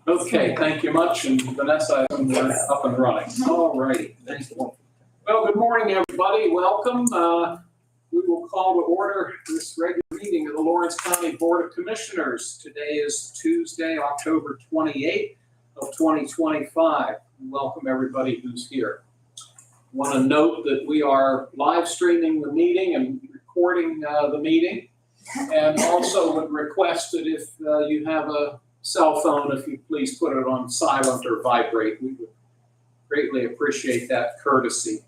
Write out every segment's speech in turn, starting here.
Okay, thank you much, and Vanessa, we're up and running. All righty, thank you. Well, good morning, everybody. Welcome. We will call to order this regular meeting of the Lawrence County Board of Commissioners. Today is Tuesday, October 28th of 2025. Welcome everybody who's here. Want to note that we are live streaming the meeting and recording the meeting, and also would request that if you have a cell phone, if you please put it on silent or vibrate. We would greatly appreciate that courtesy.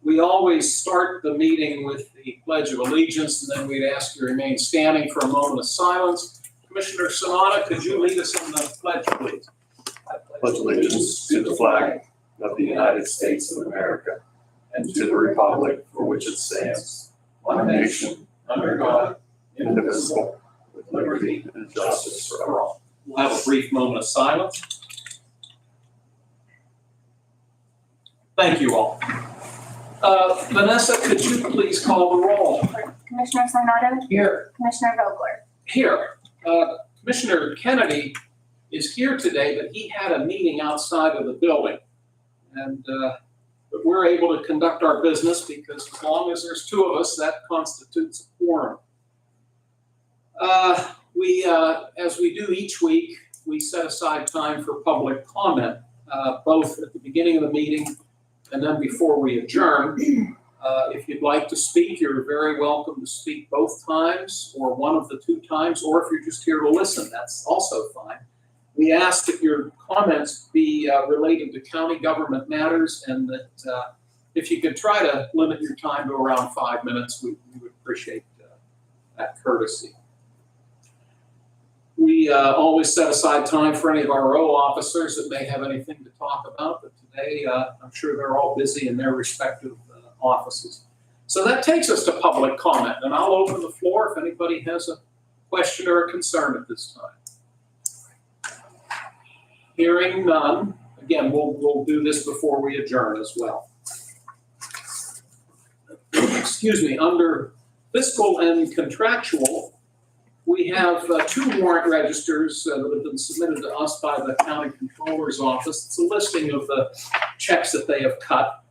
We always start the meeting with the Pledge of Allegiance, and then we'd ask you to remain standing for a moment of silence. Commissioner Sanada, could you lead us in the pledge, please? I pledge allegiance to the flag of the United States of America and to the republic for which it stands, one nation, under God, indivisible, with liberty and justice for all. We'll have a brief moment of silence. Thank you all. Vanessa, could you please call the roll? Commissioner Sanada? Here. Commissioner Vogler? Here. Commissioner Kennedy is here today, but he had a meeting outside of the building. And but we're able to conduct our business because as long as there's two of us, that constitutes a quorum. As we do each week, we set aside time for public comment, both at the beginning of the meeting and then before we adjourn. If you'd like to speak, you're very welcome to speak both times or one of the two times, or if you're just here to listen, that's also fine. We ask that your comments be related to county government matters, and that if you could try to limit your time to around 5 minutes, we would appreciate that courtesy. We always set aside time for any of our row officers that may have anything to talk about, but today I'm sure they're all busy in their respective offices. So that takes us to public comment, and I'll open the floor if anybody has a question or a concern at this time. Hearing none, again, we'll do this before we adjourn as well. Excuse me, under fiscal and contractual, we have two warrant registers that have been submitted to us by the county controller's office. It's a listing of the checks that they have cut.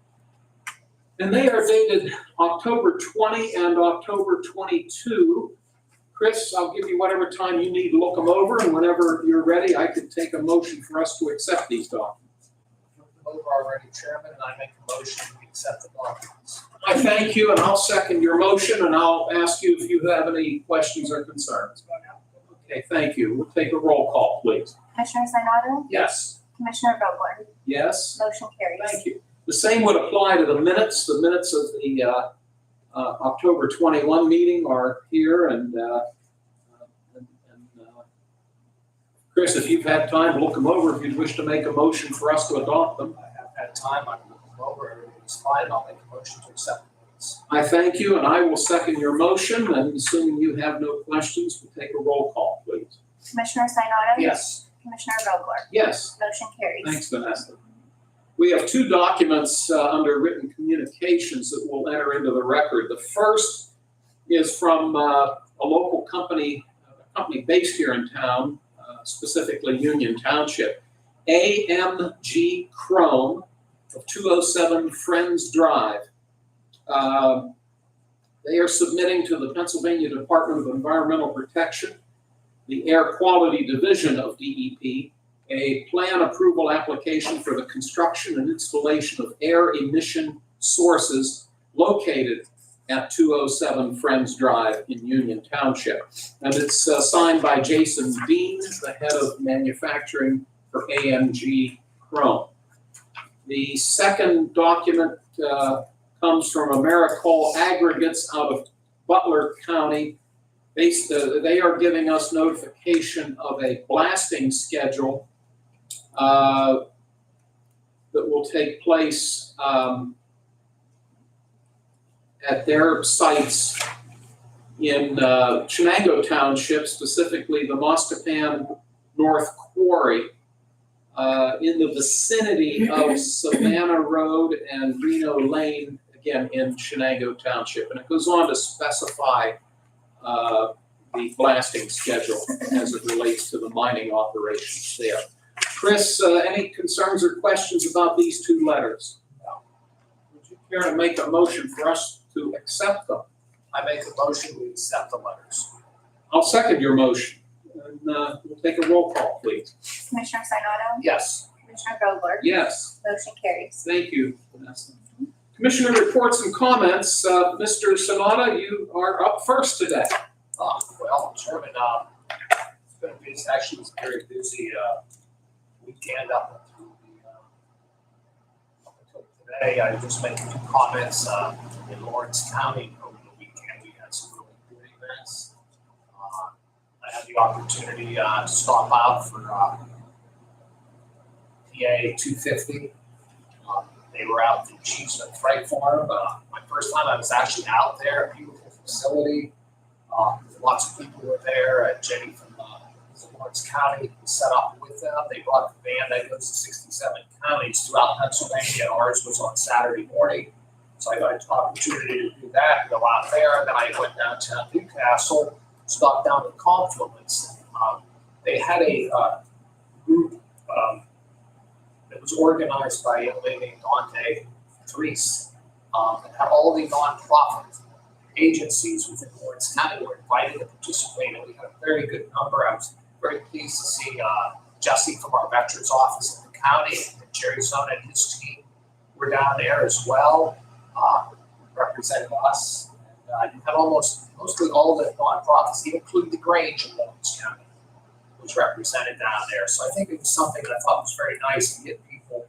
And they are dated October 20 and October 22. Chris, I'll give you whatever time you need to look them over, and whenever you're ready, I could take a motion for us to accept these documents. Over already, Chairman, and I make a motion to accept the documents. I thank you, and I'll second your motion, and I'll ask you if you have any questions or concerns. Okay, thank you. We'll take a roll call, please. Commissioner Sanada? Yes. Commissioner Vogler? Yes. Motion carries. Thank you. The same would apply to the minutes. The minutes of the October 21 meeting are here, and Chris, if you've had time, look them over. If you'd wish to make a motion for us to adopt them. I have had time, I can look them over, everything's fine, I'll make a motion to accept the minutes. I thank you, and I will second your motion, and assuming you have no questions, we'll take a roll call, please. Commissioner Sanada? Yes. Commissioner Vogler? Yes. Motion carries. Thanks, Vanessa. We have two documents under written communications that will enter into the record. The first is from a local company, a company based here in town, specifically Union Township, AMG Chrome of 207 Friends Drive. They are submitting to the Pennsylvania Department of Environmental Protection, the Air Quality Division of DEP, a plan approval application for the construction and installation of air emission sources located at 207 Friends Drive in Union Township. And it's signed by Jason Dean, the head of manufacturing for AMG Chrome. The second document comes from Americol Aggregates out of Butler County. They are giving us notification of a blasting schedule that will take place at their sites in Chenango Township, specifically the Mostapan North Quarry, in the vicinity of Savannah Road and Reno Lane, again in Chenango Township. And it goes on to specify the blasting schedule as it relates to the mining operations there. Chris, any concerns or questions about these two letters? No. Would you care to make a motion for us to accept them? I make a motion, we accept the letters. I'll second your motion. And we'll take a roll call, please. Commissioner Sinata, Yes. Commissioner Vogler, Yes, motion carries. thank you, Vanessa. Commissioner reports and comments. Mr. Sanada, you are up first today. Well, Chairman, it's actually was a very busy weekend up until today. I just made a few comments in Lawrence County over the weekend. We had some really good events. I had the opportunity to stop out for PA 250. They were out at the Cheeseman Freight Farm. My first time I was actually out there, a beautiful facility. Lots of people were there. Jenny from Lawrence County set up with them. They brought the van that goes to 67 counties throughout Pennsylvania. Ours was on Saturday morning. So I got an opportunity to do that, go out there. And then I went downtown Newcastle, stopped down at Confluence. They had a group that was organized by a young lady named Dante Therese. That had all the nonprofit agencies within Lawrence County were invited to participate, and we had a very good number. I was very pleased to see Jesse from our Veterans Office in the county, and Jerry Zone and his team were down there as well, representing us. And you had mostly all the nonprofits, including the Grange in Lawrence County, was represented down there. So I think it was something that I thought was very nice to get people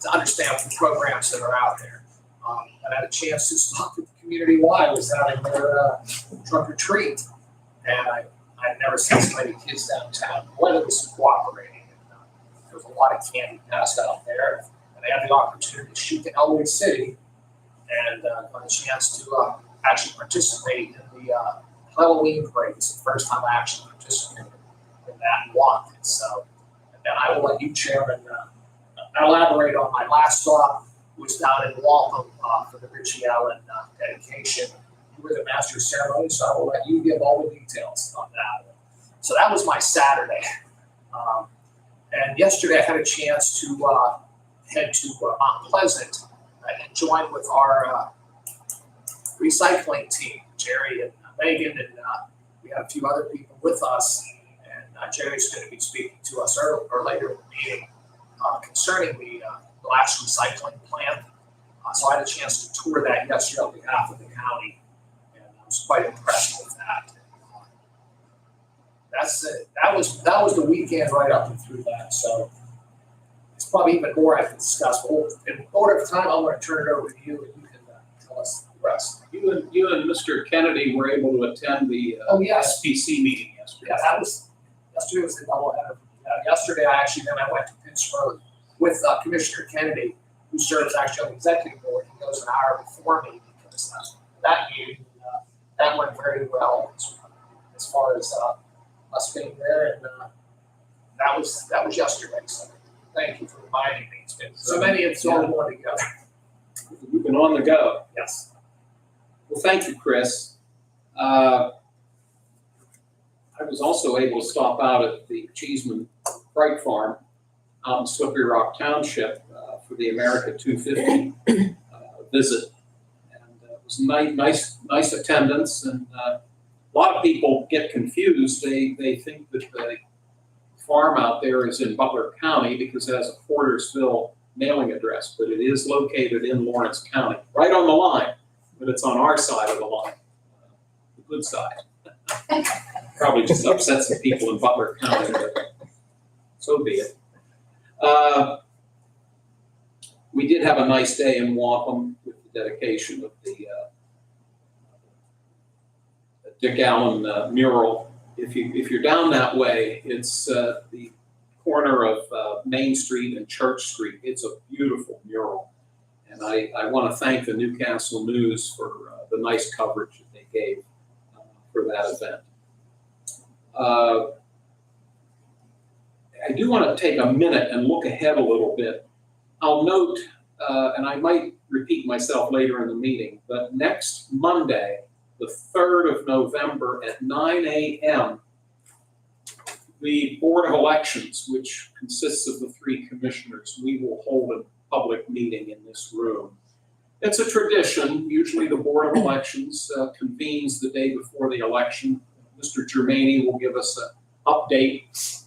to understand the programs that are out there. I had a chance to stop at the Community Y was having their trunk or treat, and I'd never seen so many kids downtown. The weather was cooperating, and there was a lot of candy passed out there. And they had the opportunity to shoot to Elwood City, and got a chance to actually participate in the Halloween parade. It's the first time I actually participated in that and walked it. So, and then I will let you, Chairman, elaborate on my last stop. Was down in Waltham for the Richie Allen dedication. You were the master of ceremony, so I will let you give all the details on that. So that was my Saturday. And yesterday I had a chance to head to Mount Pleasant and join with our recycling team, Jerry and Megan, and we had a few other people with us. And Jerry's going to be speaking to us or later in the meeting concerning the glass recycling plant. So I had a chance to tour that yesterday on behalf of the county, and I was quite impressed with that. That's it. That was the weekend right up and through that. So it's probably even more I can discuss. But in order of time, I'm going to turn it over to you, and you can tell us the rest. You and Mr. Kennedy were able to attend the Yes. SPC meeting yesterday. Yeah, yesterday was the doubleheader. Yesterday I went to Pittsburgh with Commissioner Kennedy, who serves actually on the executive board. He goes an hour before me because that meeting, that went very well as far as us being there. And that was yesterday. So thank you for reminding me. It's been so many, it's all one together. You've been on the go. Yes. Well, thank you, Chris. I was also able to stop out at the Cheeseman Freight Farm out in Slippery Rock Township for the America 250 visit. And it was nice attendance, and a lot of people get confused. They think that the farm out there is in Butler County because it has a Portersville mailing address, but it is located in Lawrence County, right on the line, but it's on our side of the line, the good side. Probably just upset some people in Butler County, but so be it. We did have a nice day in Waupun with the dedication of the Dick Allen mural. If you're down that way, it's the corner of Main Street and Church Street. It's a beautiful mural, and I want to thank the Newcastle News for the nice coverage that they gave for that event. I do want to take a minute and look ahead a little bit. I'll note, and I might repeat myself later in the meeting, but next Monday, the 3rd of November at 9 a.m., the Board of Elections, which consists of the 3 commissioners. We will hold a public meeting in this room. It's a tradition. Usually the Board of Elections convenes the day before the election. Mr. Germaini will give us an update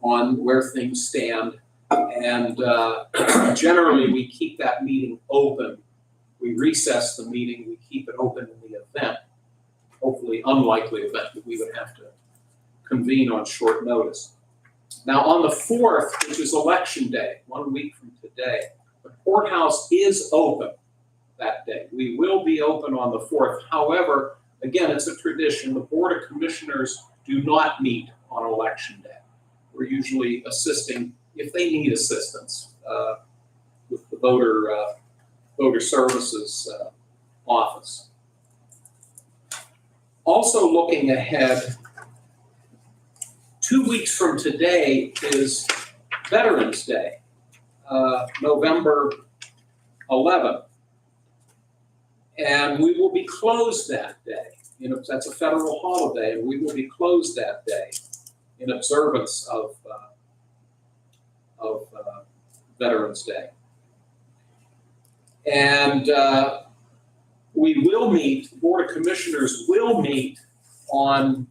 on where things stand. And generally, we keep that meeting open. We recess the meeting, we keep it open in the event, hopefully unlikely event that we would have to convene on short notice. Now, on the 4th, which is Election Day, 1 week from today, the courthouse is open that day. We will be open on the 4th. However, again, it's a tradition. The Board of Commissioners do not meet on Election Day. We're usually assisting, if they need assistance, with the voter services office. Also looking ahead, 2 weeks from today is Veterans Day, November 11th. And we will be closed that day. You know, that's a federal holiday, and we will be closed that day in observance of Veterans Day. And we will meet, the Board of Commissioners will meet on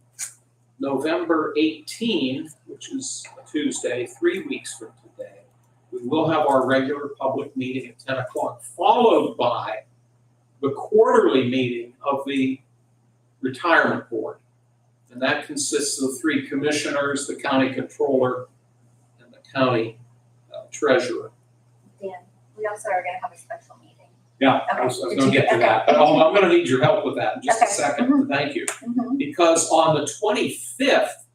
November 18, which is a Tuesday, 3 weeks from today. We will have our regular public meeting at 10 o'clock, followed by the quarterly meeting of the Retirement Board. And that consists of 3 commissioners, the county controller, and the county treasurer. Dan, we also are gonna have a special meeting. Yeah, Okay. I was gonna get to that, but I'm gonna need your help with that in just a Okay. second, thank you. Mhm. Because on the 25th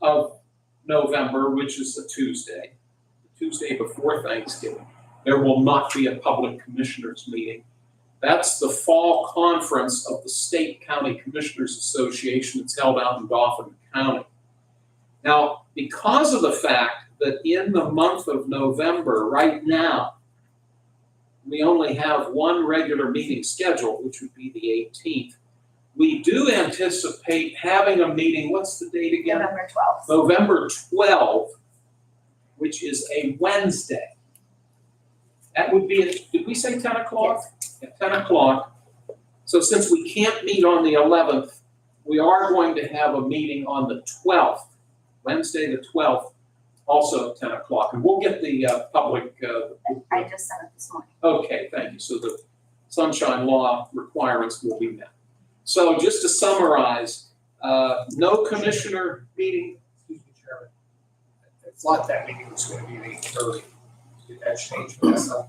of November, which is a Tuesday, the Tuesday before Thanksgiving, there will not be a public commissioners meeting. That's the fall conference of the State County Commissioners Association that's held out in Dauphin County. Now, because of the fact that in the month of November, right now, we only have 1 regular meeting scheduled, which would be the 18th. We do anticipate having a meeting, what's the date again? November 12th. November 12th, which is a Wednesday. That would be, did we say 10 o'clock? At 10 o'clock. So since we can't meet on the 11th, we are going to have a meeting on the 12th, Wednesday the 12th, also at 10 o'clock. And we'll get the public. I just sent it this morning. Okay, thank you. So the Sunshine Law requirements will be met. So just to summarize, no commissioner meeting. Excuse me, Chairman. I thought that meeting was gonna be at 8:30. Did that change, Vanessa?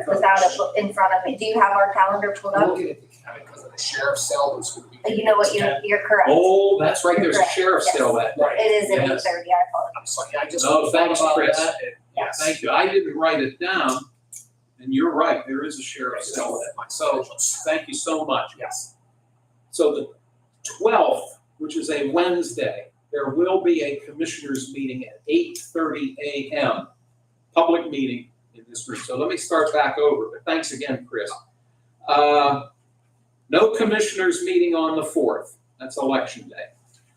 Without it in front of me. Do you have our calendar pulled I'm up? looking at the county because of the sheriff's cell, it's gonna be. You know what, you're correct. Oh, that's right. There's a Correct, sheriff yes. still that day. Right. It is at Yes. 8:30, I apologize. I'm sorry, I just. No, thanks, thought about Chris. that, and Yes. Thank you. I didn't write it down, and you're right. There is a sheriff still that day. So thank you so much. Yes. So the 12th, which is a Wednesday, there will be a commissioners meeting at 8:30 a.m. Public meeting in this room. So let me start back over, but thanks again, Chris. No commissioners meeting on the 4th. That's Election Day.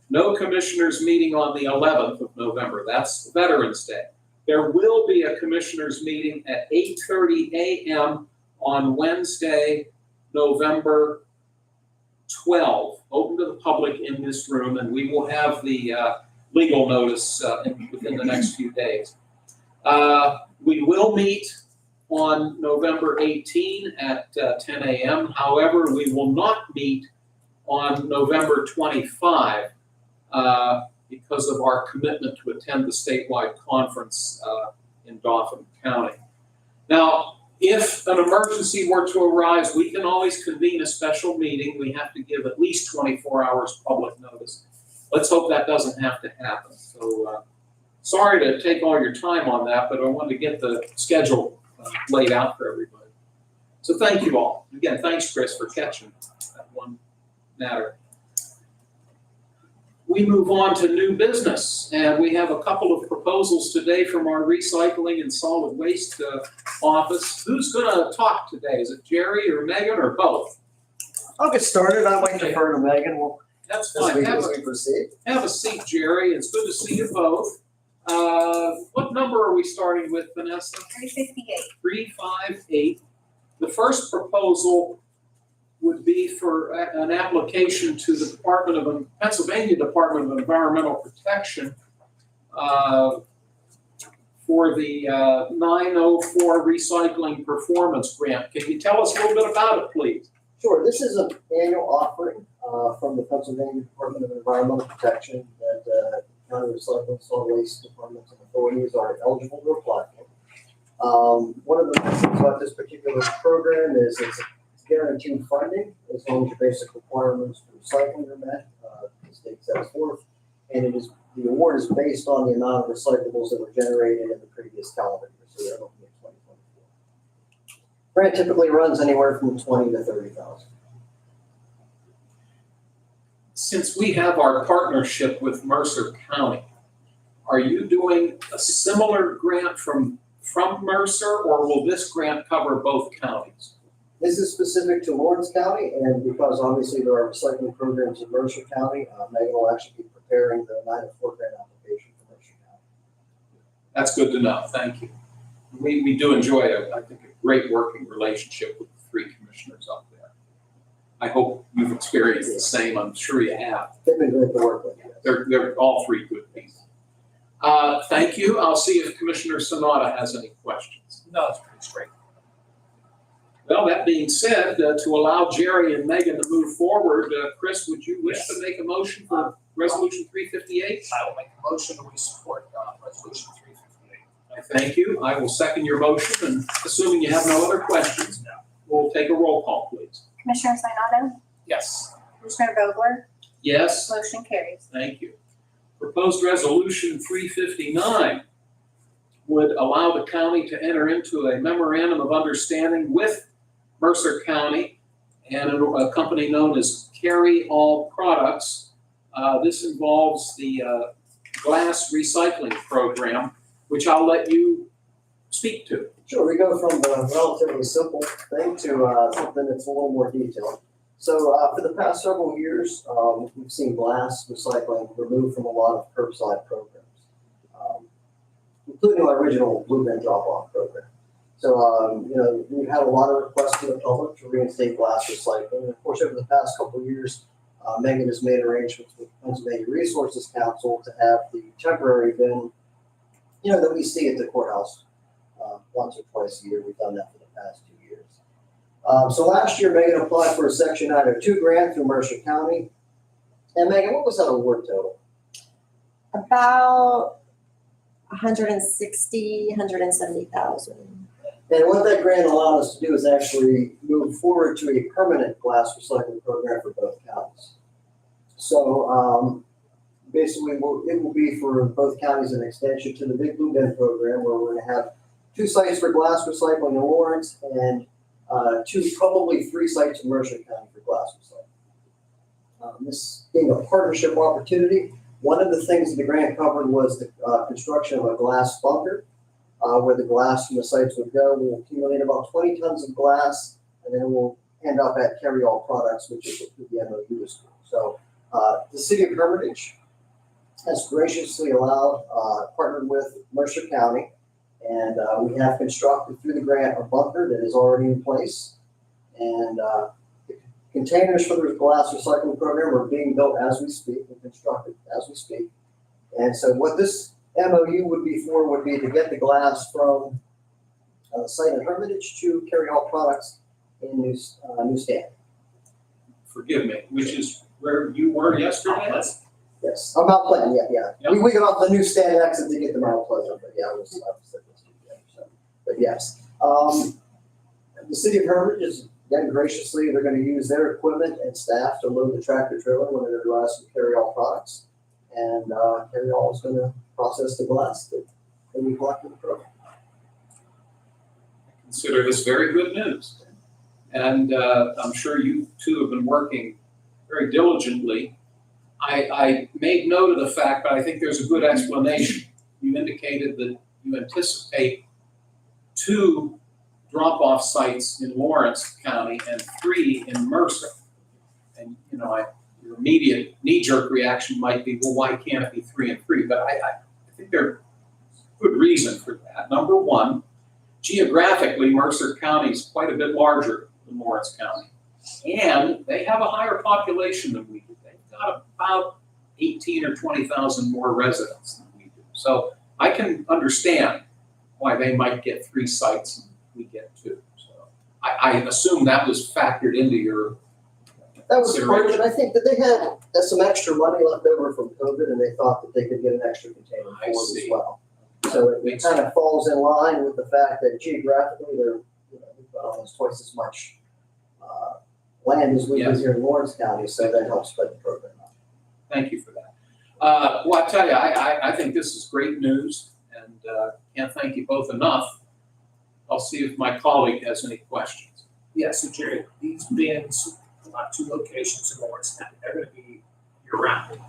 No commissioners meeting on the 11th of November. That's Veterans Day. There will be a commissioners meeting at 8:30 a.m. on Wednesday, November 12, open to the public in this room, and we will have the legal notice within the next few days. We will meet on November 18 at 10 a.m. However, we will not meet on November 25 because of our commitment to attend the statewide conference in Dauphin County. Now, if an emergency were to arise, we can always convene a special meeting. We have to give at least 24 hours public notice. Let's hope that doesn't have to happen. So sorry to take all your time on that, but I wanted to get the schedule laid out for everybody. So thank you all. Again, thanks, Chris, for catching that one matter. We move on to new business, and we have a couple of proposals today from our recycling and solid waste office. Who's going to talk today? Is it Jerry or Megan or both? I'll get started. I might defer to Megan. Well, That's This fine. week as we proceed. Have a seat, Jerry. It's good to see you both. What number are we starting with, Vanessa? 358. 358. The first proposal would be for an application to the Pennsylvania Department of Environmental Protection for the 904 Recycling Performance Grant. Can you tell us a little bit about it, please? Sure, this is an annual offering from the Pennsylvania Department of Environmental Protection that county recycling, solid waste departments and authorities are eligible to apply for. One of the things about this particular program is it's guaranteed funding as long as your basic requirements for recycling are met, the state sets forth. And the award is based on the amount of recyclables that were generated in the previous calendar year, so they're looking at 2024. Grant typically runs anywhere from 20 to 30,000. Since we have our partnership with Mercer County, are you doing a similar grant from Mercer, or will this grant cover both counties? This is specific to Lawrence County, and because obviously there are recycling programs in Mercer County, Megan will actually be preparing the 904 grant application for Mercer County. That's good to know. Thank you. We do enjoy I think, a great working relationship with the three commissioners up there. I hope you've experienced the same. I'm sure you have. They've been great to work with. They're all three good people. Thank you. I'll see if Commissioner Sanada has any questions. No, it's pretty straight. Well, that being said, to allow Jerry and Megan to move forward, Chris, would you wish Yes. to make a motion for Resolution 358? I will make a motion that we support resolution 358. I thank you. I will second your motion, and assuming you have no other questions, we'll take a roll call, please. Commissioner Sinata, Yes. Commissioner Vogler, Yes? motion carries. Thank you. Proposed Resolution 359 would allow the county to enter into a memorandum of understanding with Mercer County and a company known as Carry All Products. This involves the glass recycling program, which I'll let you speak to. Sure, we go from a relatively simple thing to something that's a little more detailed. So for the past several years, we've seen glass recycling removed from a lot of curbside programs, including our original Blue Bin drop-off program. So, we've had a lot of requests from the public to reinstate glass recycling. And of course, over the past couple of years, Megan has made arrangements with Pennsylvania Resources Council to have the temporary bin, that we see at the courthouse once or twice a year. We've done that for the past 2 years. So last year, Megan applied for a Section 902 grant through Mercer County. And Megan, what was that award total? About 170,000. And what that grant allowed us to do is actually move forward to a permanent glass recycling program for both counties. So basically, it will be for both counties an extension to the Big Blue Bin program, where we're going to have 2 sites for glass recycling in Lawrence and probably 3 sites in Mercer County for glass recycling. This being a partnership opportunity, one of the things the grant covered was the construction of a glass bunker, where the glass from the sites would go. We'll accumulate about 20 tons of glass, and then we'll end up at Carry All Products, which is what the MOU is for. So the City of Hermitage has graciously partnered with Mercer County, and we have constructed through the grant a bunker that is already in place. And the containers for the glass recycling program are being built as we speak and constructed as we speak. And so what this MOU would be to get the glass from the site in Hermitage to Carry All Products in New Stand. Forgive me, which is where you were yesterday? Yes, Mount Pleasant, yeah. Yep. We got off the New Stand exit to get to Mount Pleasant, but yeah, I was but yes. The City of Hermitage is, again, graciously, they're going to use their equipment and staff to load the tractor trailer when it arrives to Carry All Products. And Carry All is going to process the glass that we collect in the program. I consider this very good news. And I'm sure you two have been working very diligently. I made note of the fact, but I think there's a good explanation. You indicated that you anticipate 2 drop-off sites in Lawrence County and 3 in Mercer. And, your immediate knee-jerk reaction might be, well, why can't it be 3 and 3? But I think there's good reason for that. Number one, geographically, Mercer County is quite a bit larger than Lawrence County. And they have a higher population than we do. They've got about 18 or 20,000 more residents than we do. So I can understand why they might get 3 sites and we get 2. So I assume that was factored into your That was part of it. I think that they had some extra money left over from COVID, and they thought that they could get an extra container I for it as see. well. So it kind of falls in line with the fact that geographically, they're, we've got almost twice as much land as we do Yes. here in Lawrence County, so that helps spread the program out. Thank you for that. Well, I tell you, I think this is great news, and can't thank you both enough. I'll see if my colleague has any questions. Yeah, so Jerry, these bins, 2 locations in Lawrence County, they're gonna be year-round.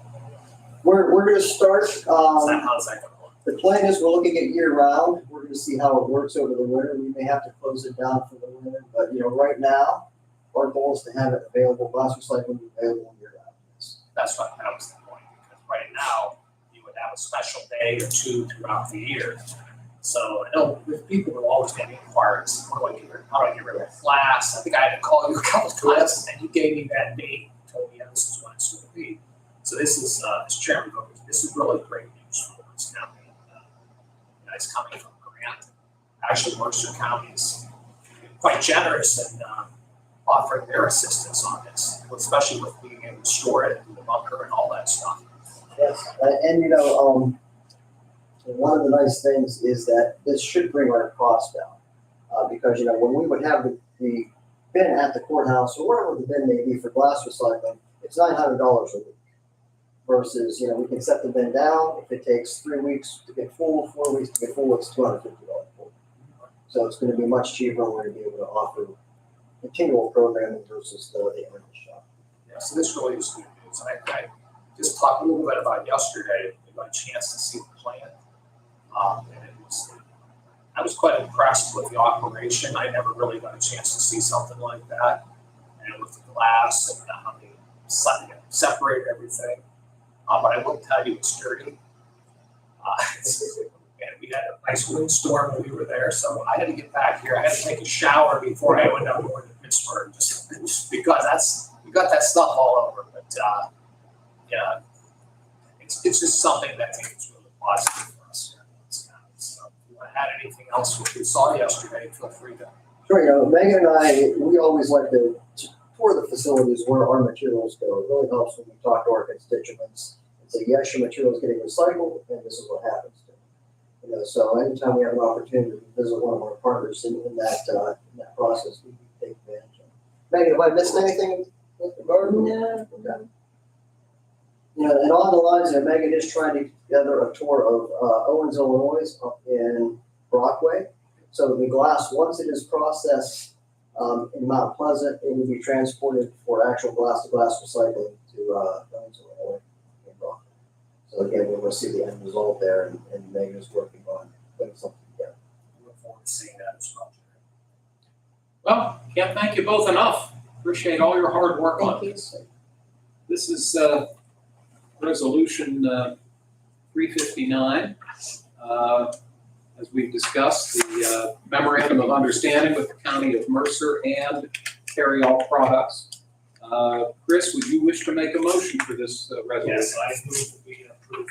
We're gonna start, How's that gonna work? the plan is we're looking at year-round. We're gonna see how it works over the winter. We may have to close it down for the winter, but, right now, our goal is to have it available, glass recycling available year-round. That's what, that was the point, because right now, you would have a special day or 2 throughout the year. So I know with people who always get inquiries, how do I get rid of glass? I think I had to call you a couple of times, and you gave me that date, told me, this is when it's going to be. So this is, as Chairman goes, this is really great news for Lawrence County. It's coming from a grant. Actually, Mercer County is quite generous in offering their assistance on this, especially with being able to store it in the bunker and all that stuff. Yes, and one of the nice things is that this should bring our costs down. Because, when we would have the bin at the courthouse, or wherever the bin may be for glass recycling, it's $900 a week. Versus, we can set the bin down. If it takes 3 weeks to get full, 4 weeks to get full, it's $250 full. So it's going to be much cheaper, and we're going to be able to offer continual programming versus the annual shop. Yeah, so this really is good news. I just talked a little bit about yesterday. We got a chance to see the plant. And I was quite impressed with the operation. I never really got a chance to see something like that. And with the glass and how they separate everything. But I will tell you, it's dirty. And we had a nice windstorm when we were there, so I had to get back here. I had to take a shower before I went up north to Pittsburgh, just because we got that stuff all over. But yeah, it's just something that I think is really positive for us here in this county. So if you want to add anything else what you saw yesterday, feel free to. Sure, Megan and I, we always like to tour the facilities where our materials go. It really helps when we talk to our constituents and say, yes, your material is getting recycled, and this is what happens to it. So anytime we have an opportunity to visit one of our partners in that process, we take advantage of it. Megan, have I missed anything with regard to that? Okay. And on the lines there, Megan is trying to get together a tour of Owens, Illinois, up in Brockway. So the glass, once it is processed in Mount Pleasant, it will be transported for actual glass-to-glass recycling to Owens, Illinois, in Brockway. So again, we'll see the end result there, and Megan is working on putting something together. I look forward to seeing that as well. Well, can't thank you both enough. Appreciate all your hard work on Thank you. this. This is Resolution 359. As we've discussed, the memorandum of understanding with the County of Mercer and Carry All Products. Chris, would you wish to make a motion for this resolution? Yes, I move that we approve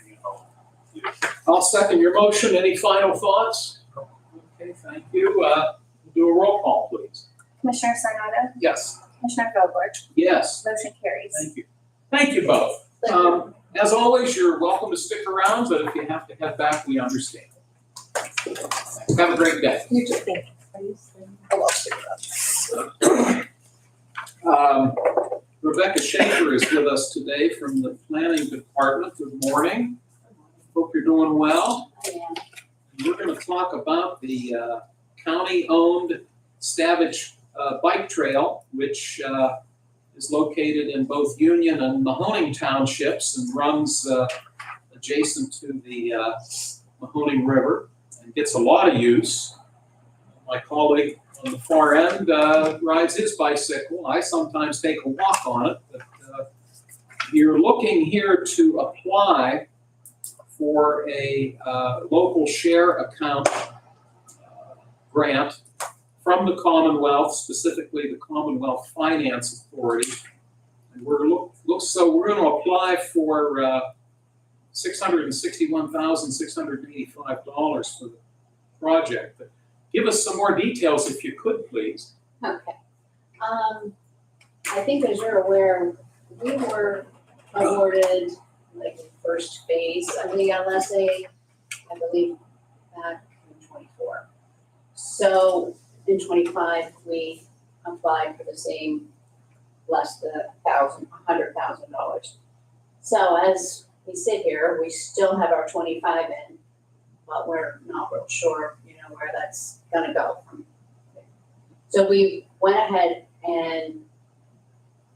the I'll second your motion. Any final thoughts? Okay, thank you. Do a roll call, please. Commissioner Sarnado, Yes. Commissioner Vogler, Yes. motion carries. Thank you. Thank you both. Thank you. As always, you're welcome to stick around, but if you have to head back, we understand. Have a great day. You too. Thank you. Are you saying- I love seeing that. Rebecca Schaefer is with us today from the Planning Department. Good morning. Hope you're doing well. We're going to talk about the county-owned Stavich Bike Trail, which is located in both Union and Mahoning Townships and runs adjacent to the Mahoning River and gets a lot of use. My colleague on the far end rides his bicycle. I sometimes take a walk on it, but You're looking here to apply for a local share account grant from the Commonwealth, specifically the Commonwealth Finance Authority. And we're going to apply for $661,685 for the project. But give us some more details if you could, please. Okay. I think as you're aware, we were awarded like the first phase of the LSA, I believe, back in 24. So in 25, we applied for the same, less than $100,000. So as we sit here, we still have our 25 in, but we're not real sure, where that's gonna go from. So we went ahead and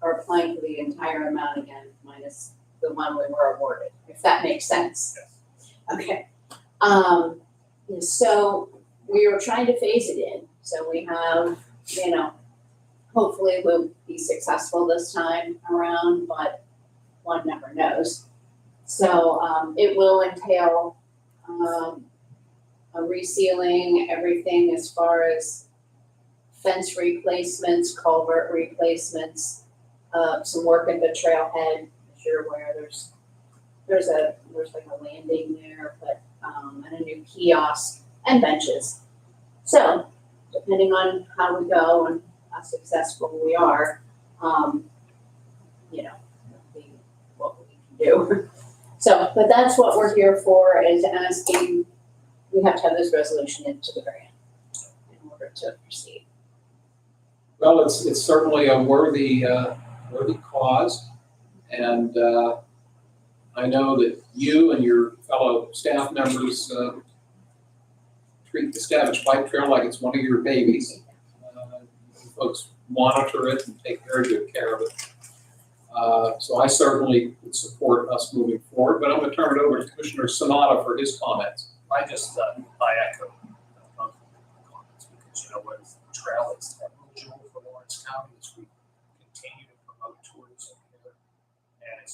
are applying for the entire amount again, minus the one we were awarded, if that makes sense. Okay. So we were trying to phase it in. So we have, hopefully we'll be successful this time around, but one never knows. So it will entail a resealing, everything as far as fence replacements, culvert replacements, some work at the trailhead. As you're aware, there's like a landing there, but and a new kiosk and benches. So depending on how we go and how successful we are, be what we can do. So, but that's what we're here for, is asking. We have to have this resolution into the grant in order to proceed. Well, it's certainly a worthy cause, and I know that you and your fellow staff members treat the Stavish Bike Trail like it's one of your babies. Folks monitor it and take very good care of it. So I certainly would support us moving forward, but I'm going to turn it over to Commissioner Sanada for his comments. I echo both comments, because what the trail is a jewel for Lawrence County as we continue to promote tourism here. And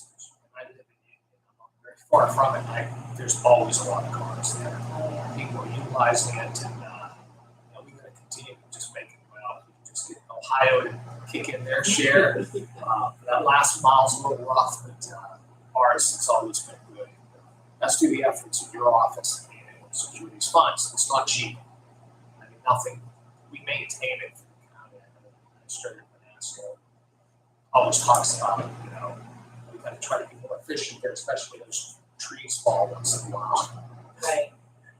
I live in Union, I'm not very far from it. There's always a lot of cars there. People are utilizing it, and we're going to continue to just make it well. Just get Ohio to kick in their share. That last mile's a little rough, but ours has always been good. That's through the efforts of your office and being able to secure these funds. It's not cheap. Nothing. We maintain it for the county. Administrator Vanessa always talks about it. We got to try to be more efficient here, especially those trees fall once in a while. Right.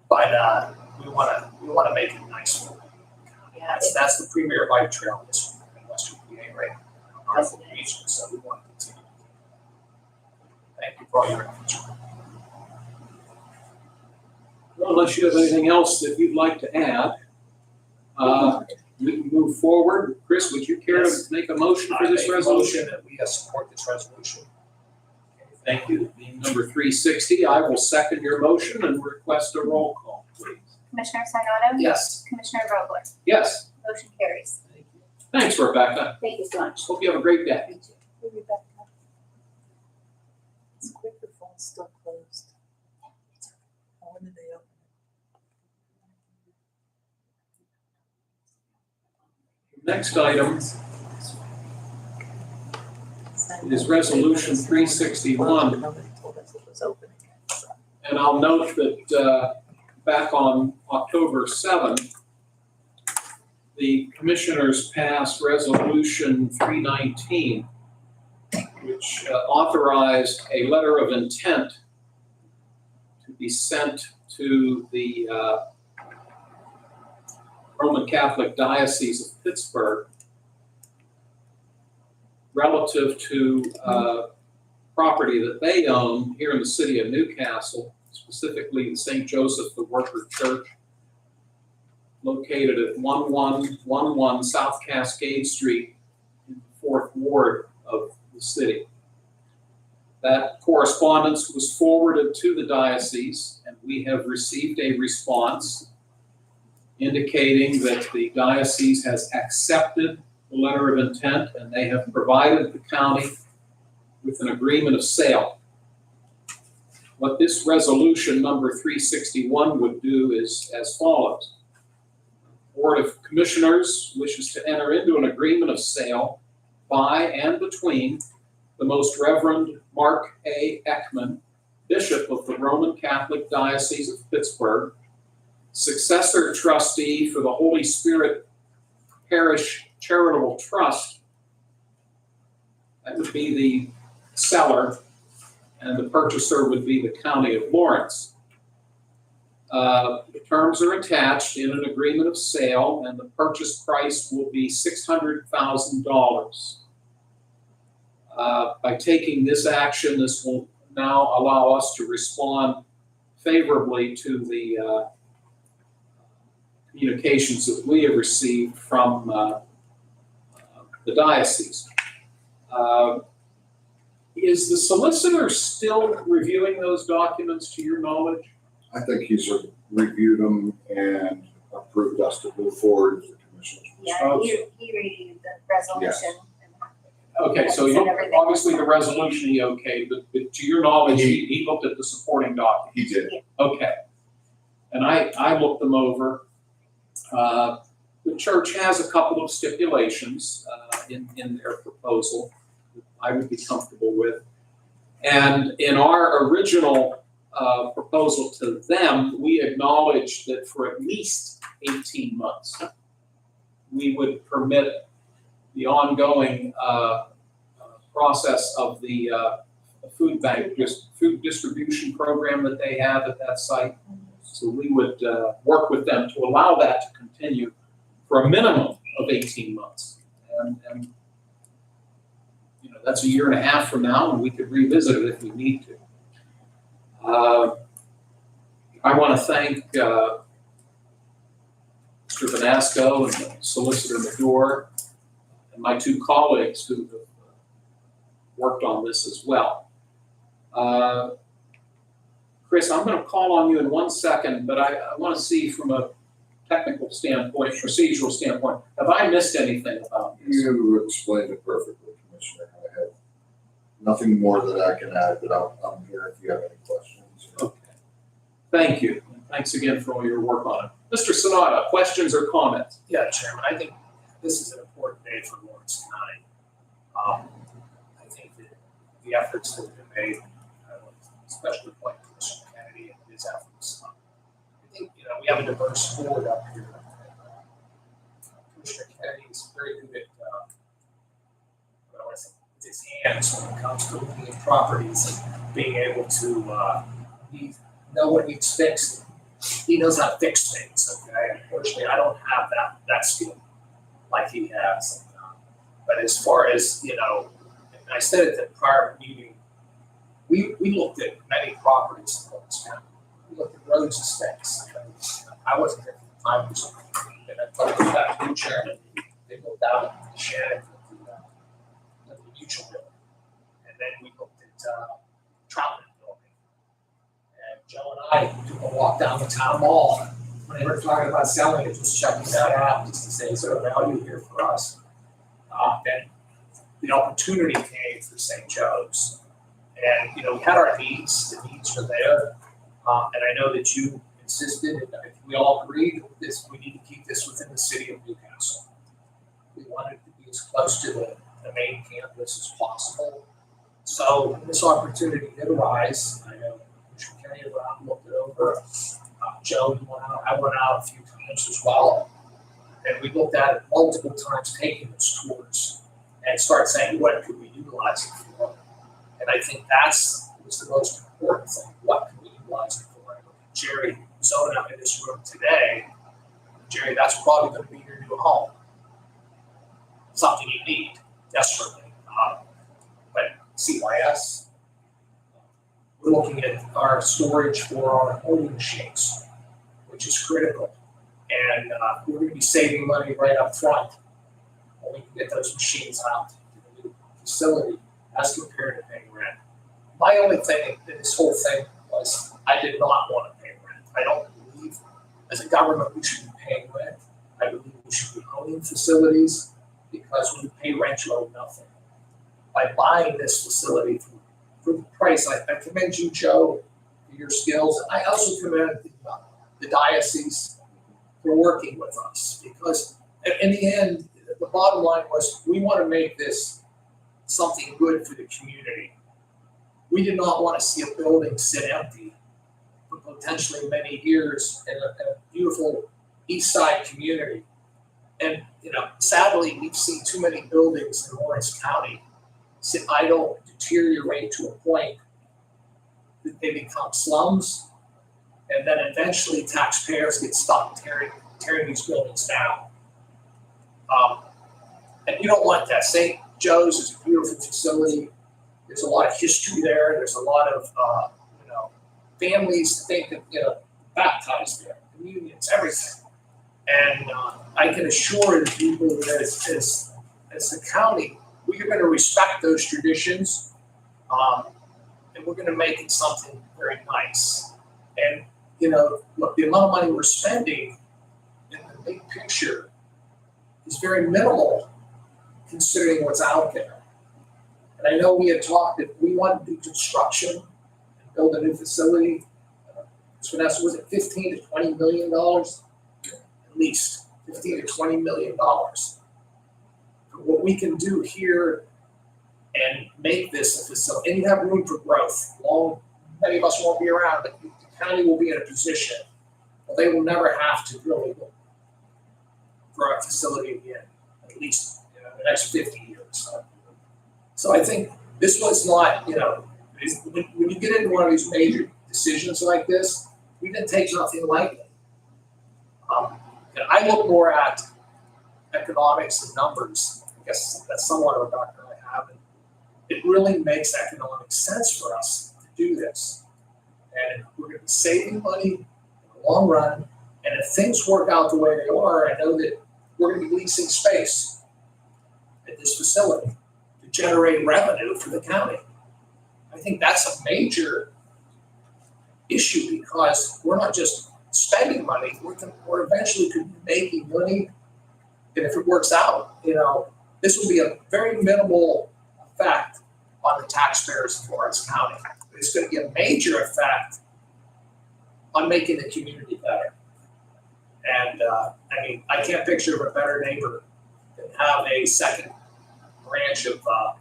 But we want to make it nice for the county. Yeah. That's the premier bike trail in Western PA right now, our region. So we want to continue. Thank you for all your efforts. Well, unless you have anything else that you'd like to add, we can move forward. Chris, would you care to make a motion for this resolution? That we support this resolution. Thank you. Being number 360, I will second your motion and request a roll call, please. Commissioner Sinata? Yes. Commissioner Vogler? Yes. Motion carries. Thanks, Rebecca. Thank you so much. Hope you have a great day. You too. Is Quaker Falls still closed? When did they open? Next item is Resolution 361. Nobody told us it was open again, so. And I'll note that back on October 7th, the commissioners passed Resolution 319, which authorized a letter of intent to be sent to the Roman Catholic Diocese of Pittsburgh relative to property that they own here in the city of Newcastle, specifically the St. Joseph the Worker Church, located at 1111 South Cascade Street in the 4th Ward of the city. That correspondence was forwarded to the diocese, and we have received a response indicating that the diocese has accepted the letter of intent, and they have provided the county with an agreement of sale. What this resolution number 361 would do is as follows. Board of Commissioners wishes to enter into an agreement of sale by and between the Most Reverend Mark A. Ekman, Bishop of the Roman Catholic Diocese of Pittsburgh, successor trustee for the Holy Spirit Parish Charitable Trust. That would be the seller, and the purchaser would be the County of Lawrence. The terms are attached in an agreement of sale, and the purchase price will be $600,000. By taking this action, this will now allow us to respond favorably to the communications that we have received from the diocese. Is the solicitor still reviewing those documents to your knowledge? I think he's reviewed them and approved us to move forward with the commissioners. Yeah, he reviewed the resolution. Okay, so Send everything. obviously the resolution he okayed, but to your knowledge, he looked at the supporting documents. He did. Okay. And I looked them over. The church has a couple of stipulations in their proposal that I would be comfortable with. And in our original proposal to them, we acknowledged that for at least 18 months, we would permit the ongoing process of the food bank, food distribution program that they have at that site. So we would work with them to allow that to continue for a minimum of 18 months. And you know, that's a year and a half from now, and we could revisit it if we need to. I want to thank Mr. Vanasco and Solicitor Medor and my two colleagues who have worked on this as well. Chris, I'm going to call on you in 1 second, but I want to see from a technical standpoint, procedural standpoint, have I missed anything about this? You explained it perfectly, Commissioner. I have nothing more that I can add, but I'm here if you have any questions. Okay. Thank you. And thanks again for all your work on it. Mr. Sonata, questions or comments? Yeah, Chairman, I think this is an important day for Lawrence County. I think that the efforts that have been made, especially point Commissioner Kennedy and his efforts. I think, you know, we have a diverse board up here. Commissioner Kennedy is very good at, what I want to say, with his hands when it comes to looking at properties and being able to know what needs fixed. He knows how to fix things, okay? Unfortunately, I don't have that skill like he has. But as far as, you know, and I said at the prior meeting, we looked at many properties in Lawrence County. We looked at roads and stakes. I wasn't there for the time, and I talked to that new chairman. They looked out at the Shannon at the mutual building. And then we looked at Troutman building. And Joe and I took a walk down the town mall when they were talking about selling it, just checking that out, just to say, is there a value here for us? Then the opportunity came for St. Joe's. And, you know, we had our needs, the needs were there. And I know that you insisted, and I think we all agreed that we need to keep this within the city of Newcastle. We wanted it to be as close to the main campus as possible. So when this opportunity did arise, I know Commissioner Kenny went out and looked it over. Joe went out, I went out a few times as well. And we looked at it multiple times, taking this tours and start saying, what could we utilize it for? And I think was the most important thing. What can we utilize it for? Jerry Zona in this room today. Jerry, that's probably going to be your new home. Something you need desperately. But CYS, we're looking at our storage for our holding machines, which is critical. And we're going to be saving money right up front when we can get those machines out to the new facility as compared to paying rent. My only thing in this whole thing was I did not want to pay rent. I don't believe as a government we should be paying rent. I believe we should be owning facilities because when you pay rent, you owe nothing. by buying this facility for the price. I commend you, Joe, for your skills. I also commend the diocese for working with us, because in the end, the bottom line was, we want to make this something good for the community. We did not want to see a building sit empty for potentially many years in a beautiful east side community. And, sadly, we've seen too many buildings in Lawrence County sit idle, deteriorate to a point that they become slums, and then eventually taxpayers get stuck tearing these buildings down. And you don't want that. St. Joe's is a beautiful facility. There's a lot of history there. There's a lot of, families think that, baptized there, communions, everything. And I can assure the people that as the county, we are going to respect those traditions, and we're going to make it something very nice. And, look, the amount of money we're spending in the big picture is very minimal considering what's out there. And I know we had talked that we want to do construction and build a new facility. So that's, was it $15 to $20 million? At least $15 to $20 million. What we can do here and make this a facility, and you have room for growth. Many of us won't be around, but the county will be in a position where they will never have to really look for a facility again, at least the next 50 years. So I think this was not, when you get into one of these major decisions like this, we didn't take nothing lightly. And I look more at economics and numbers. I guess that's somewhat of a background I have. And it really makes economic sense for us to do this. And we're going to be saving money in the long run. And if things work out the way they are, I know that we're going to be leasing space at this facility to generate revenue for the county. I think that's a major issue, because we're not just spending money, we're eventually could be making money. And if it works out, this will be a very minimal effect on the taxpayers of Lawrence County. It's going to be a major effect on making the community better. And I can't picture a better neighbor than have a second branch of the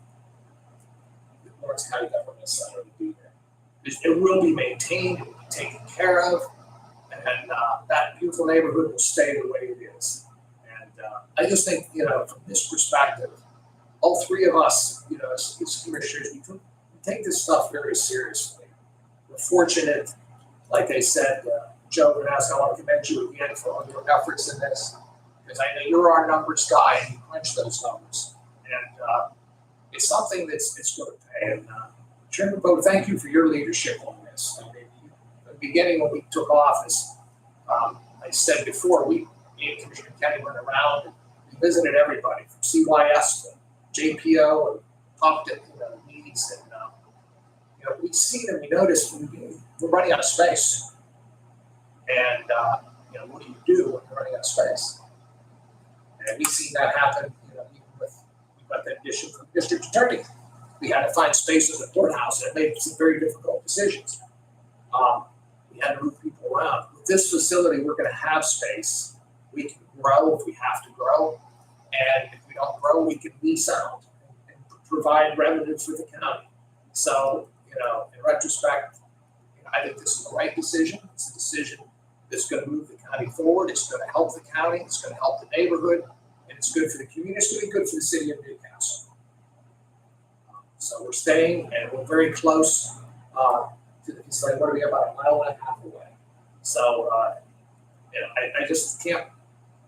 Lawrence County Government Center to be there. It will be maintained, it will be taken care of, and that beautiful neighborhood will stay the way it is. And I just think, from this perspective, all three of us, as commissioners, we take this stuff very seriously. We're fortunate, like I said, Joe Vanessa, I want to commend you again for all your efforts in this, because I know you're our numbers guy and you crunch those numbers. And it's something it's going to pay. And Chairman Bo, thank you for your leadership on this. I mean, at the beginning when we took office, I said before, me and Commissioner Kenny went around and we visited everybody from CYS to JPO and talked at meetings, and we see them, we noticed we're running out of space. And what do you do when you're running out of space? And we've seen that happen, even we've got that issue from district attorney. We had to find space in the courthouse, and it made some very difficult decisions. We had to move people around. With this facility, we're going to have space. We can grow if we have to grow. And if we don't grow, we can lease out and provide revenue for the county. So, in retrospect, I think this is the right decision. It's a decision that's going to move the county forward. It's going to help the county. It's going to help the neighborhood. And it's good for the community. It's going to be good for the city of Newcastle. So we're staying, and we're very close to the facility. We're going to be about 1.5 miles away. So, I just can't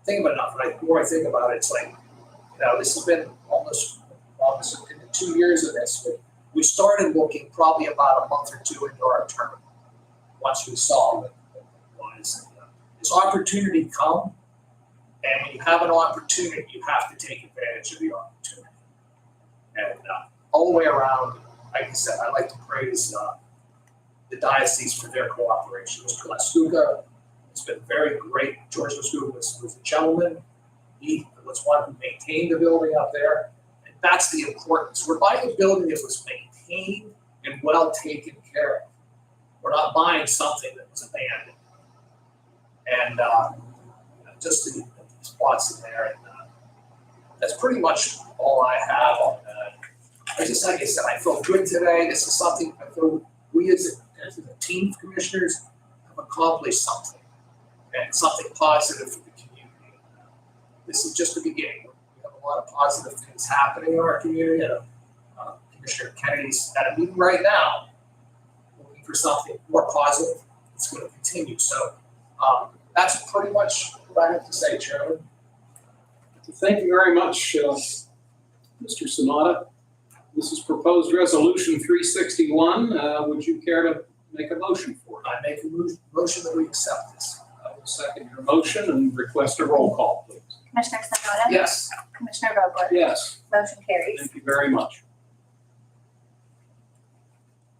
think of it enough. And the more I think about it, it's like, this has been almost in the 2 years of this. But we started looking probably about a month or two into our term once we saw what it was. This opportunity come, and when you have an opportunity, you have to take advantage of the opportunity. And all the way around, like I said, I'd like to praise the diocese for their cooperation. Mr. Lascuga has been very great. George Lascuga was a gentleman. He was one who maintained the building up there. And that's the importance. We're buying a building that was maintained and well taken care of. We're not buying something that was abandoned. And just the spots in there, and that's pretty much all I have on that. I just, like I said, I feel good today. This is something I feel we as a team of commissioners have accomplished something, and something positive for the community. This is just the beginning. We have a lot of positive things happening in our community. And, Commissioner Kennedy's at a meeting right now, looking for something more positive. It's going to continue. So that's pretty much what I have to say, Chairman. Thank you very much, Mr. Sanada. This is proposed resolution 361. Would you care to make a motion for it? I make a motion that we accept this. I will second your motion and request a roll call, please. Commissioner Sanado? Yes. Commissioner Vogler? Yes, Motion carries. thank you very much.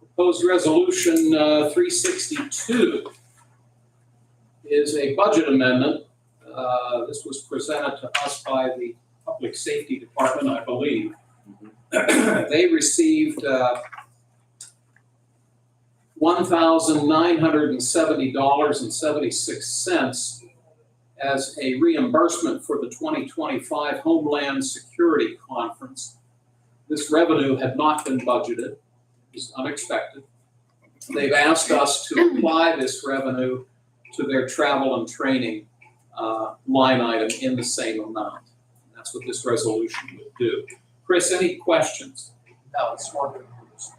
Proposed resolution 362 is a budget amendment. This was presented to us by the Public Safety Department, I believe. They received $1,970.76 as a reimbursement for the 2025 Homeland Security Conference. This revenue had not been budgeted. It was unexpected. They've asked us to apply this revenue to their travel and training line item in the same amount. And that's what this resolution would do. Chris, any questions? No, it's more good news.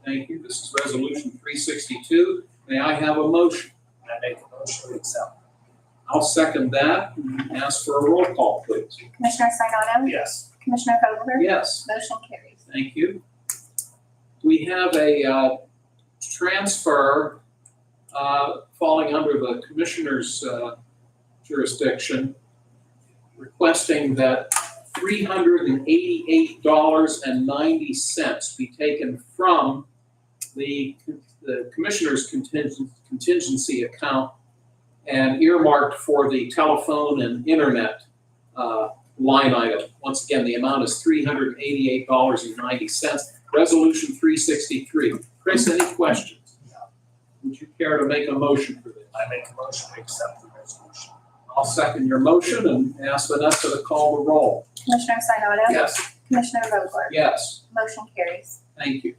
Thank you. This is resolution 362. May I have a motion? I make a motion to accept. I'll second that and ask for a roll call, please. Commissioner Sanado? Yes. Commissioner Vogler? Yes, Motion carries. thank you. We have a transfer falling under the Commissioner's jurisdiction, requesting that $388.90 be taken from the Commissioner's contingency account and earmarked for the telephone and internet line item. Once again, the amount is $388.90. Resolution 363. Chris, any questions? Would you care to make a motion for this? I make a motion to accept the resolution. I'll second your motion and ask Vanessa to call the roll. Commissioner Sanado? Yes. Commissioner Vogler? Yes, Motion carries. thank you.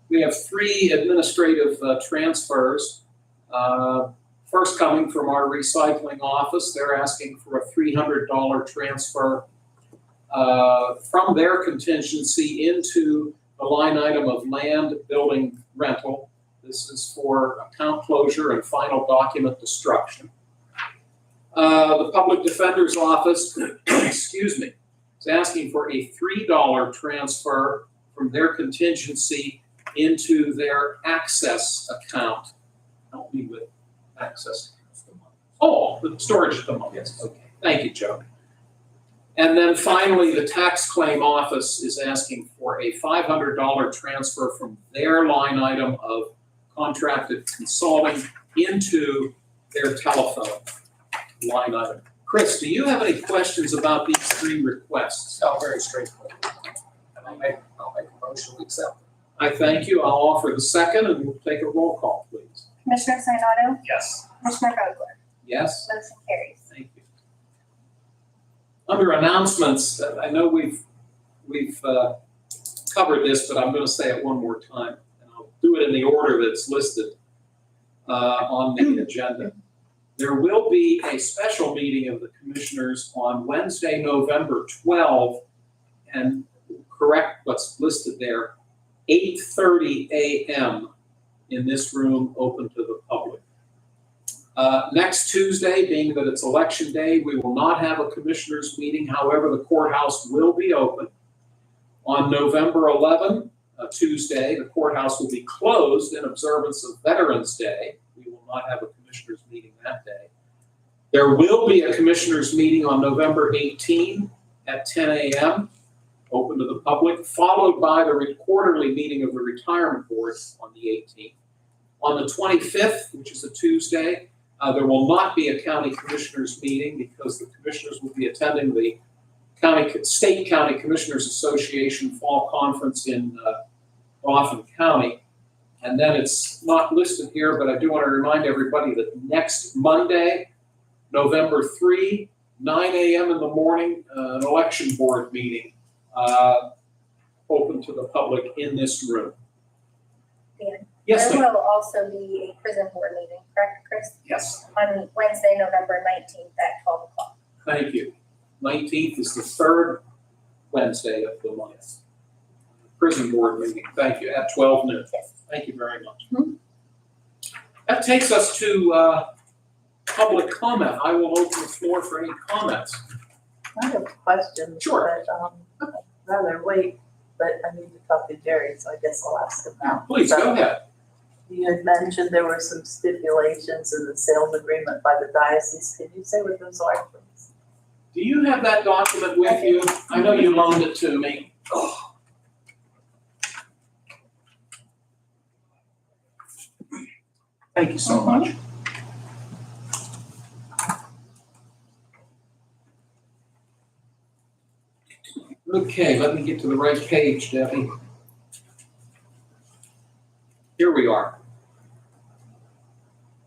We have three administrative transfers. First, coming from our recycling office, they're asking for a $300 transfer from their contingency into the line item of land building rental. This is for account closure and final document destruction. The Public Defender's Office, excuse me, is asking for a $3 transfer from their contingency into their access account. Help me with access. Oh, the storage at the moment. Yes. Okay. Thank you, Joe. And then finally, the tax claim office is asking for a $500 transfer from their line item of contracted consulting into their telephone line item. Chris, do you have any questions about these three requests? No, very straightforward. And I'll make a motion to accept. I thank you. I'll offer the second and we'll take a roll call, please. Commissioner Sanado? Yes. Commissioner Vogler? Yes? Motion carries. Thank you. Under announcements, I know we've covered this, but I'm going to say it one more time. And I'll do it in the order that's listed on the agenda. There will be a special meeting of the commissioners on Wednesday, November 12, and correct what's listed there, 8:30 a.m. in this room, open to the public. Next Tuesday, being that it's election day, we will not have a commissioners meeting. However, the courthouse will be open. On November 11, Tuesday, the courthouse will be closed in observance of Veterans Day. We will not have a commissioners meeting that day. There will be a commissioners meeting on November 18 at 10 a.m., open to the public, followed by the quarterly meeting of the retirement board on the 18th. On the 25th, which is a Tuesday, there will not be a county commissioners meeting because the commissioners will be attending the State County Commissioners Association Fall Conference in Dauphin County. And then it's not listed here, but I do want to remind everybody that next Monday, November 3, 9 a.m. in the morning, an election board meeting open to the public in this room. Dan, Yes, there ma'am. will also be a prison board meeting, correct, Chris? Yes. On Wednesday, November 19th at 12 o'clock. Thank you. 19th is the third Wednesday of the month. Prison board meeting, thank you, at 12 noon. Yes. Thank you very much. That takes us to public comment. I will open the floor for any comments. I have a question. Sure. But, rather wait, but I need to talk to Jerry, so I guess I'll ask him now. Please, go ahead. You had mentioned there were some stipulations in the sales agreement by the diocese. Can you say what those are, please? Do you have that document with you? I know you loaned it to me. Oh. Thank you so much. Okay, let me get to the right page, Debbie. Here we are.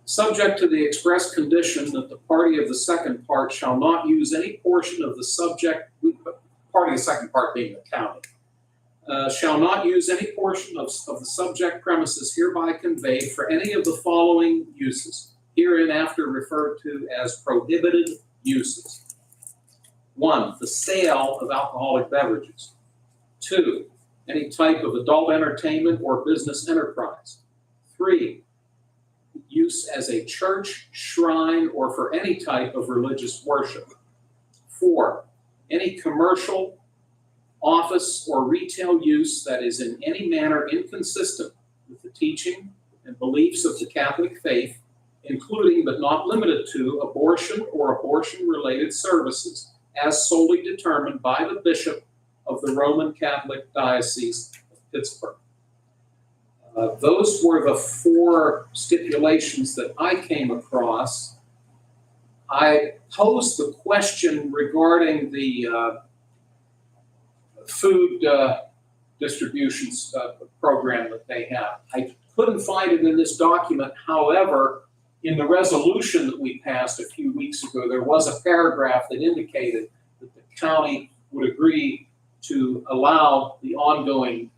Subject to the express condition that the party of the second part shall not use any portion of the subject, party of the second part being the county, shall not use any portion of the subject premises hereby conveyed for any of the following uses, hereinafter referred to as prohibited uses. 1, the sale of alcoholic beverages. 2, any type of adult entertainment or business enterprise. 3, use as a church, shrine, or for any type of religious worship. 4, any commercial, office, or retail use that is in any manner inconsistent with the teaching and beliefs of the Catholic faith, including but not limited to abortion or abortion-related services, as solely determined by the Bishop of the Roman Catholic Diocese of Pittsburgh. Those were the 4 stipulations that I came across. I posed the question regarding the food distributions program that they have. I couldn't find it in this document. However, in the resolution that we passed a few weeks ago, there was a paragraph that indicated that the county would agree to allow the ongoing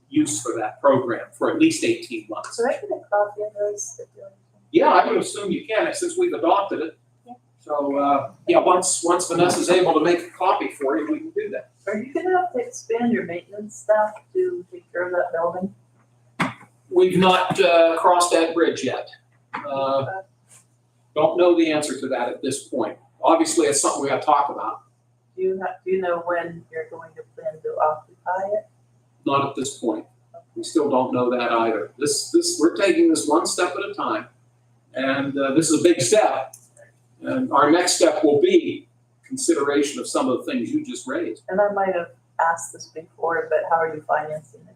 use for that program for at least 18 months. So I get a copy of those stipulations? Yeah, I would assume you can, since we've adopted it. Yeah. So, yeah, once Vanessa's able to make a copy for you, we can do that. Are you gonna have to expand your maintenance staff to take care of that building? We've not crossed that bridge yet. Don't know the answer to that at this point. Obviously, it's something we got to talk about. Do you know when you're going to plan to occupy it? Not at this point. We still don't know that either. We're taking this one step at a time, and this is a big step. And our next step will be consideration of some of the things you just raised. And I might have asked this before, but how are you financing it?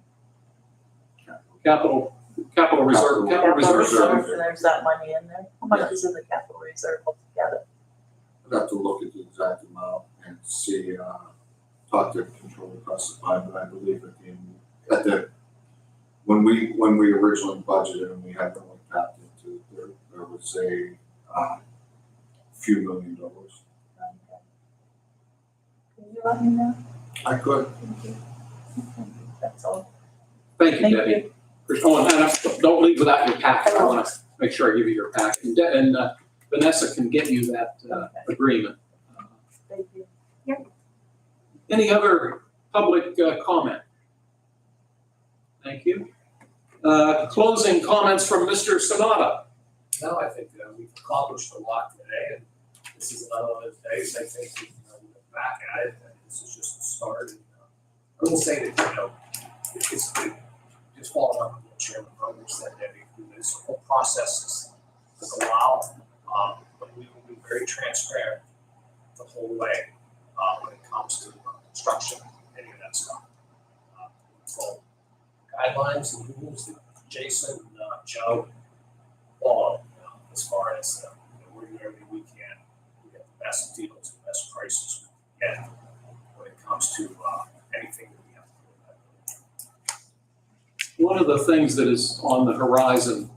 Capital reserve. Capital Reserve. reserve, and there's that money in there? How much is in the capital reserve altogether? I'd have to look at the exact amount and see, talk to controller classified, but I believe when we originally budgeted and we had to look tapped into, there was a few $1 million. Can you let me know? I could. That's all. Thank you, Thank Debbie. Oh, and don't leave without your packet. I want to make sure I give you your packet. And Vanessa can get you that agreement. Thank you. Any other public comment? Thank you. Closing comments from Mr. Sonata. No, I think we've accomplished a lot today, and this is another one of those days, I think, we look back at it, and this is just the start. And, I will say that, it's just following up on what Chairman Roger said, Debbie, this whole process took a while, but we will be very transparent the whole way when it comes to construction, any of that stuff. So guidelines and rules that Jason, Joe, follow as far as we're doing everything we can to get the best deals, the best prices we can get. comes to anything that we have to do. One of the things that is on the horizon,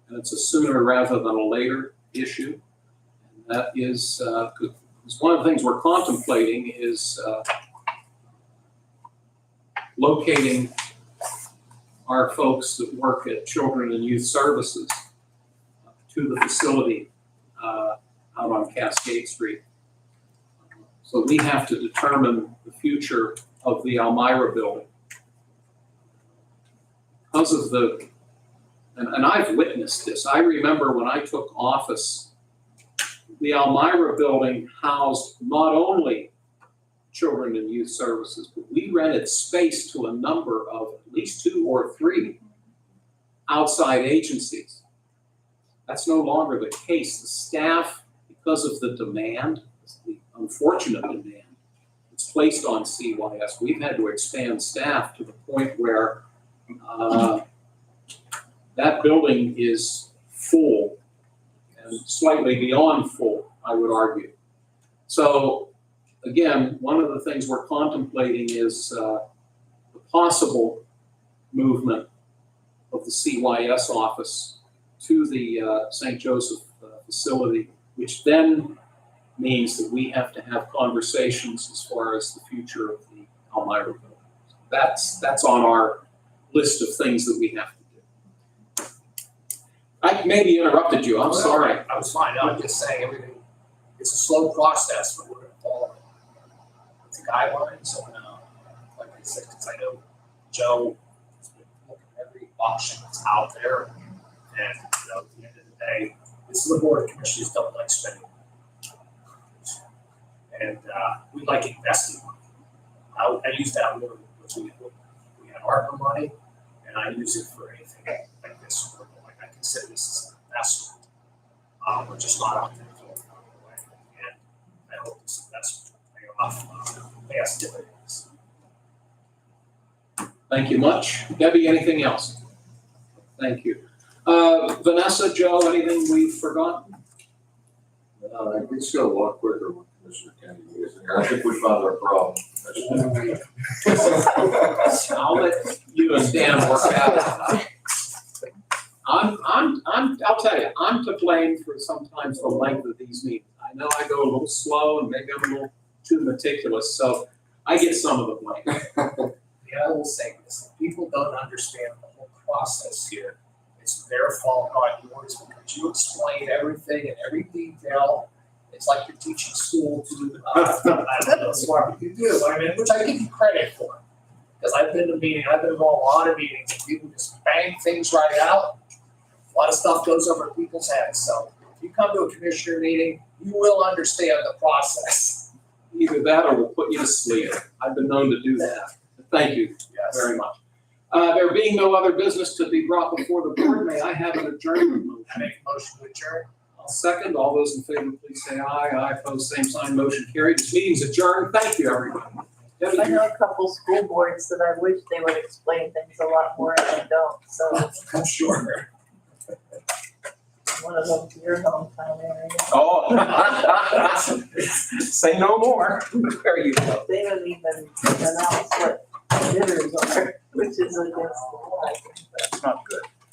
and it's a sooner rather than a later issue, and that is, because one of the things we're contemplating is locating our folks that work at Children and Youth Services to the facility out on Cascade Street. So we have to determine the future of the Elmira building. Because of the, and I've witnessed this, I remember when I took office, the Elmira building housed not only Children and Youth Services, but we rented space to a number of at least 2 or 3 outside agencies. That's no longer the case. The staff, because of the demand, the unfortunate demand that's placed on CYS, we've had to expand staff to the point where that building is full and slightly beyond full, I would argue. So again, one of the things we're contemplating is the possible movement of the CYS office to the St. Joseph facility, which then means that we have to have conversations as far as the future of the Elmira building. That's on our list of things that we have to do. I maybe interrupted you, I'm sorry. I was fine, I'm just saying everything, it's a slow process, but we're gonna follow the guidelines and, like I said, because I know Joe has been looking at every option that's out there. And, you know, at the end of the day, this is the board of commissioners don't like spending money. And, we like investing money. I use that word, because we have ARPA money, and I use it for anything like this. Like I consider this as an investment. We're just not out there throwing it away. And I hope this investment will pay off, pay us dividends. Thank you much. Debbie, anything else? Thank you. Vanessa, Joe, anything we've forgotten? It's still a lot quicker when Commissioner Kennedy is here. I think we found our problem. I'll let you and Dan work out. I'll tell you, I'm to blame for sometimes the length of these meetings. I know I go a little slow and maybe I'm a little too meticulous, so I get some of the blame. Yeah, I will say this, people don't understand the whole process here. It's their fault, not yours, because you explain everything in every detail. It's like you're teaching school to, I don't know, smart you do, I mean, which I give you credit for. Because I've been to meetings, I've been to a lot of meetings, and people just bang things right out. A lot of stuff goes over people's heads, so if you come to a commissioner meeting, you will understand the process. Either that or we'll put you to sleep. I've been known to do that. Thank you Yes. very much. There being no other business to be brought before the board, may I have an adjournment motion? I make a motion to adjourn. I'll second. All those in favor, please say aye. Aye, opposed, same sign, motion carried. This meeting's adjourned. Thank you, everybody. Debbie, I know a couple school boards that I wish they would explain things a lot more and they don't, so I'm sure. one of them's your hometown area. Oh. Say no more. There you go. They don't even announce